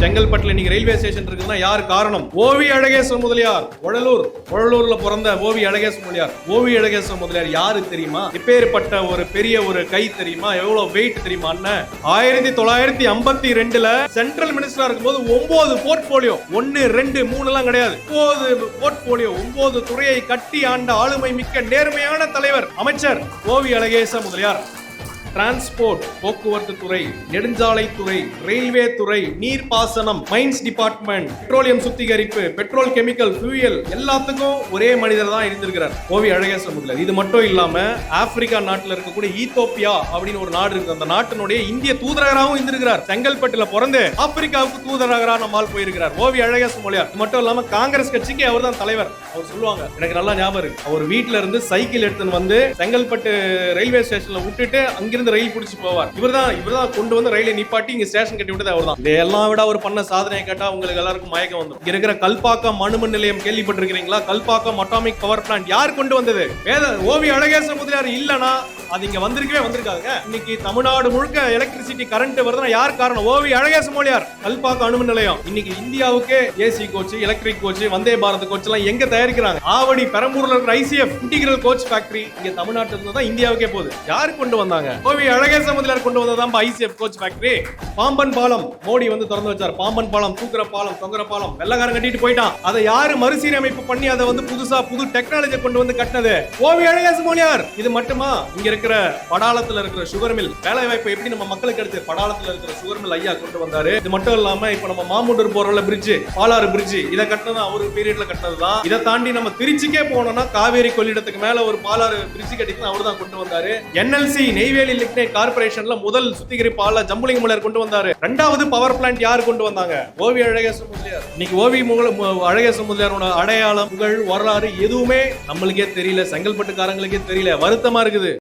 செங்கல்பட்டுல இன்னைக்கு railway station இருக்குன்னா யார் காரணம்? ஓவி அழகேச முதலியார். ஒழலூர்ல பிறந்த ஓவி அழகேச முதலியார். ஓவி அழகேச முதலியார் யாரு தெரியுமா? இப்பேற்பட்ட ஒரு பெரிய ஒரு கை தெரியுமா? எவ்வளவு வெயிட் தெரியுமா? 1952ல சென்ட்ரல் மினிஸ்டரா இருக்கும்போது 9 போர்ட்போலியோ, 1 2 3 எல்லாம் கிடையாது, 9 போர்ட்போலியோ, 9 துறையை கட்டி ஆண்ட ஆளுமை மிக்க நேர்மையான தலைவர் அமைச்சர் ஓவி அழகேச முதலியார். டிரான்ஸ்போர்ட், போக்குவரத்து துறை, நெடுஞ்சாலை துறை, ரயில்வே துறை, நீர்ப்பாசனம், மைன்ஸ் டிபார்ட்மெண்ட், பெட்ரோலியம் சுத்திகரிப்பு, பெட்ரோல் கெமிக்கல், ஃபியூயல், எல்லாத்துக்கும் ஒரே மனிதர் தான் இருந்திருக்கிறார் ஓவி அழகேச முதலியார். இது மட்டும் இல்லாம ஆப்பிரிக்கா நாட்டில் இருக்கக்கூடிய ஈத்தோப்பியா அப்படின்னு ஒரு நாடு இருக்கு, அந்த நாட்டினுடைய இந்திய தூதரகராகவும் இருந்திருக்கிறார். செங்கல்பட்டுல பிறந்து ஆப்பிரிக்காவுக்கு தூதரகரா நம்மால் போயிருக்கிறார் ஓவி அழகேச முதலியார். இது மட்டும் இல்லாம காங்கிரஸ் கட்சிக்கு அவர் தான் தலைவர். அவர் சொல்லுவாங்க, எனக்கு நல்லா ஞாபகம் இருக்கு, அவர் வீட்டுல இருந்து சைக்கிள் எடுத்துன்னு வந்து செங்கல்பட்டு ரயில்வே ஸ்டேஷன்ல விட்டுட்டு அங்கிருந்து ரயில் பிடிச்சு போவார். இவர்தான் கொண்டு வந்து ரயிலை நிப்பாட்டி இங்க ஸ்டேஷன் கட்டி விட்டது அவர்தான். இதெல்லாம் விட அவர் பண்ண சாதனையை கேட்டா உங்களுக்கு எல்லாருக்கும் மயக்கம் வந்து. இங்க இருக்கிற கல்பாக்கம் அணுமின் நிலையம் கேள்விப்பட்டிருக்கிறீங்களா? கல்பாக்கம் அட்டாமிக் பவர் பிளான்ட் யார் கொண்டு வந்தது? ஓவி அழகேச முதலியார் இல்லனா அது இங்க வந்திருக்காதுங்க. இன்னைக்கு தமிழ்நாடு முழுக்க எலக்ட்ரிசிட்டி கரண்ட் வருதுன்னா யார் காரணம்? ஓவி அழகேச முதலியார். கல்பாக்கம் அணுமின் நிலையம் இன்னைக்கு இந்தியாவுக்கே AC coach, electric coach, Vande Bharat coach எல்லாம் எங்க தயாரிக்கிறாங்க? ஆவடி பெரம்பூர்ல இருக்கிற ஐசிஎஃப் இன்டிகிரல் கோச் ஃபேக்டரி இங்க தமிழ்நாட்டில இருந்து தான் இந்தியாவுக்கே போகுது. யார் கொண்டு வந்தாங்க? ஓவி அழகேச முதலியார் கொண்டு வந்ததான் ஐசிஎஃப் கோச் ஃபேக்டரி. பாம்பன் பாலம் மோடி வந்து திறந்து வச்சார். பாம்பன் பாலம், தூக்குற பாலம், தொங்குற பாலம், வெள்ளக்காரன் கட்டிட்டு போயிட்டான். அதை யாரு மறுசீரமைப்பு பண்ணி அதை வந்து புது டெக்னாலஜி கொண்டு வந்து கட்டினது? ஓவி அழகேச முதலியார். இது மட்டுமா? இங்க இருக்கிற படாளத்துல இருக்கிற சுகர் மில் வேலை வாய்ப்பு எப்படி நம்ம மக்களுக்கு எடுத்து படாளத்துல இருக்கிற சுகர் மில் ஐயா கொண்டு வந்தாரு. இது மட்டும் இல்லாம இப்ப நம்ம மாமூண்டூர் போறல பிரிட்ஜ், பாலாறு பிரிட்ஜ், இதை கட்டினது அவரு பீரியட்ல கட்டினதுதான். இதை தாண்டி நம்ம திருச்சிக்கே போனோம்னா காவேரி கொள்ளிடத்துக்கு மேல ஒரு பாலாறு பிரிட்ஜ் கட்டிட்டு அவர் தான் கொண்டு வந்தாரு. என்எல்சி நெய்வேலி லிக்னைட் கார்பரேஷன்ல முதல் சுத்திகரிப்பு ஆள ஜம்புலிங்க முதலியார் கொண்டு வந்தாரு. இரண்டாவது பவர் பிளான்ட் யார் கொண்டு வந்தாங்க? ஓவி அழகேச முதலியார். இன்னைக்கு ஓவி அழகேச முதலியாரோட அடையாளம், புகழ், வரலாறு எதுவுமே நம்மளுக்கே தெரியல, செங்கல்பட்டுக்காரங்களுக்கே தெரியல. வருத்தமா இருக்குது.